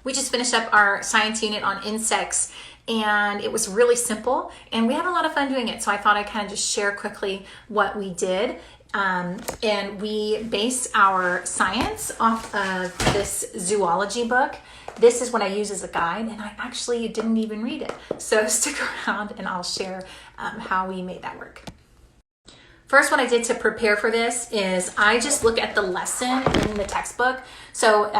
We just finished up our science unit on insects, and it was really simple, and we had a lot of fun doing it. So I thought I'd kind of just share quickly what we did. And we based our science off of this zoology book. This is what I use as a guide, and I actually didn't even read it. So stick around and I'll share how we made that work. First, what I did to prepare for this is I just look at the lesson in the textbook. So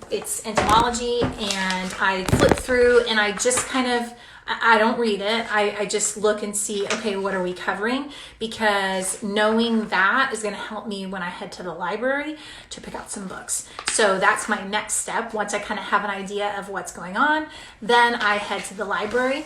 it's entomology, and I flip through and I just kind of, I don't read it. I just look and see, okay, what are we covering? Because knowing that is going to help me when I head to the library to pick out some books. So that's my next step. Once I kind of have an idea of what's going on, then I head to the library.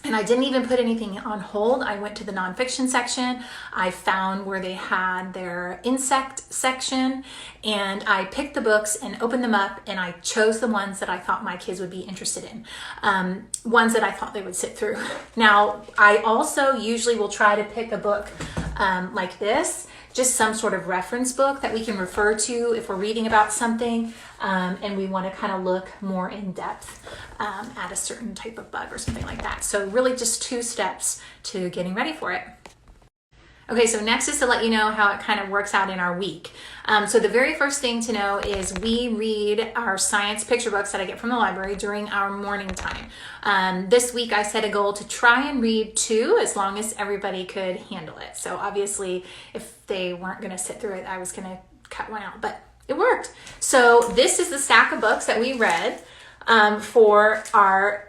And I didn't even put anything on hold. I went to the nonfiction section. I found where they had their insect section, and I picked the books and opened them up, and I chose the ones that I thought my kids would be interested in, ones that I thought they would sit through. Now, I also usually will try to pick a book like this, just some sort of reference book that we can refer to if we're reading about something and we want to kind of look more in depth at a certain type of bug or something like that. So really just 2 steps to getting ready for it. Okay, so next is to let you know how it kind of works out in our week. So the very first thing to know is we read our science picture books that I get from the library during our morning time. This week I set a goal to try and read 2 as long as everybody could handle it. So obviously if they weren't going to sit through it, I was going to cut one out, but it worked. So this is the stack of books that we read for our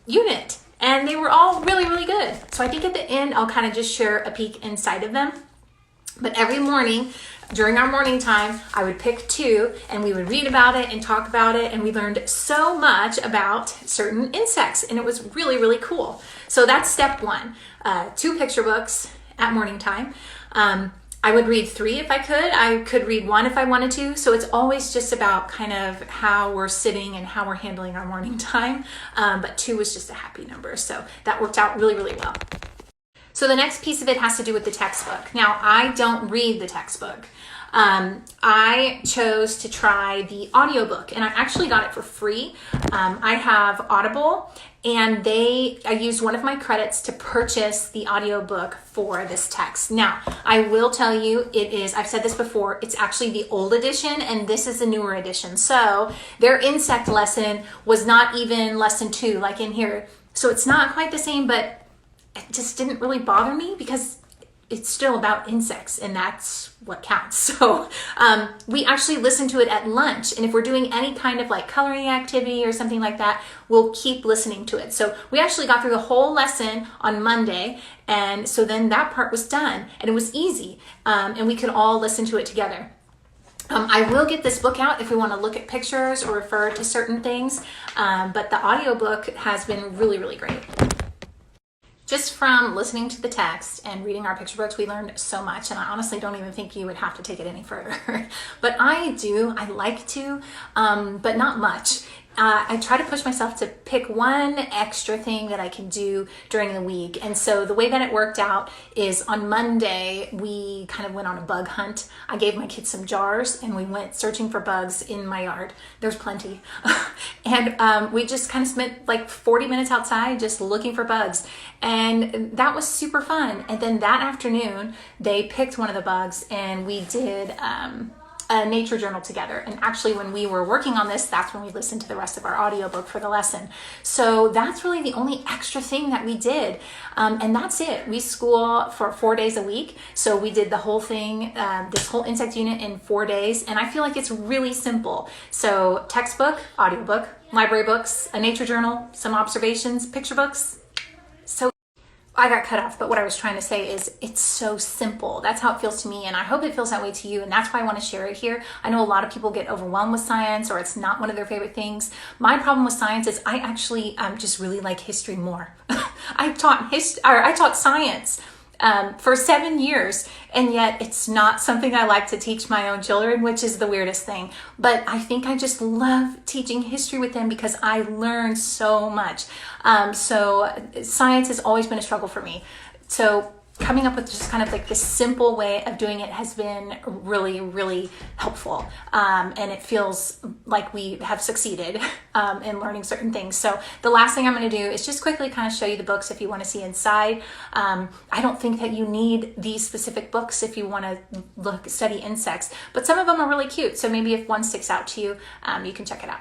unit. And they were all really, really good. So I think at the end, I'll kind of just share a peek inside of them. But every morning, during our morning time, I would pick 2 and we would read about it and talk about it. And we learned so much about certain insects, and it was really, really cool. So that's step 1, 2 picture books at morning time. I would read 3 if I could. I could read 1 if I wanted to. So it's always just about kind of how we're sitting and how we're handling our morning time. But 2 was just a happy number. So that worked out really, really well. So the next piece of it has to do with the textbook. Now, I don't read the textbook. I chose to try the audiobook, and I actually got it for free. I have Audible, and I used one of my credits to purchase the audiobook for this text. Now, I will tell you, I've said this before, it's actually the old edition, and this is the newer edition. So their insect lesson was not even lesson 2, like in here. So it's not quite the same, but it just didn't really bother me because it's still about insects, and that's what counts. So we actually listen to it at lunch, and if we're doing any kind of like coloring activity or something like that, we'll keep listening to it. So we actually got through the whole lesson on Monday, and so then that part was done, and it was easy, and we could all listen to it together. I will get this book out if we want to look at pictures or refer to certain things, but the audiobook has been really, really great. Just from listening to the text and reading our picture books, we learned so much, and I honestly don't even think you would have to take it any further. But I like to, but not much. I try to push myself to pick one extra thing that I can do during the week. And so the way that it worked out is on Monday, we kind of went on a bug hunt. I gave my kids some jars and we went searching for bugs in my yard. There's plenty. And we just kind of spent like 40 minutes outside just looking for bugs. And that was super fun. And then that afternoon, they picked one of the bugs and we did a nature journal together. And actually when we were working on this, that's when we listened to the rest of our audiobook for the lesson. So that's really the only extra thing that we did. And that's it. We school for 4 days a week. So we did the whole thing, this whole insect unit in 4 days. And I feel like it's really simple. So textbook, audiobook, library books, a nature journal, some observations, picture books. So I got cut off, but what I was trying to say is it's so simple. That's how it feels to me, and I hope it feels that way to you, and that's why I want to share it here. I know a lot of people get overwhelmed with science, or it's not one of their favorite things. My problem with science is I actually just really like history more. I taught science for 7 years, and yet it's not something I like to teach my own children, which is the weirdest thing. But I think I just love teaching history with them because I learn so much. So science has always been a struggle for me. So coming up with just kind of like this simple way of doing it has been really, really helpful. And it feels like we have succeeded in learning certain things. So the last thing I'm going to do is just quickly kind of show you the books if you want to see inside. I don't think that you need these specific books if you want to study insects, but some of them are really cute. So maybe if one sticks out to you, you can check it out.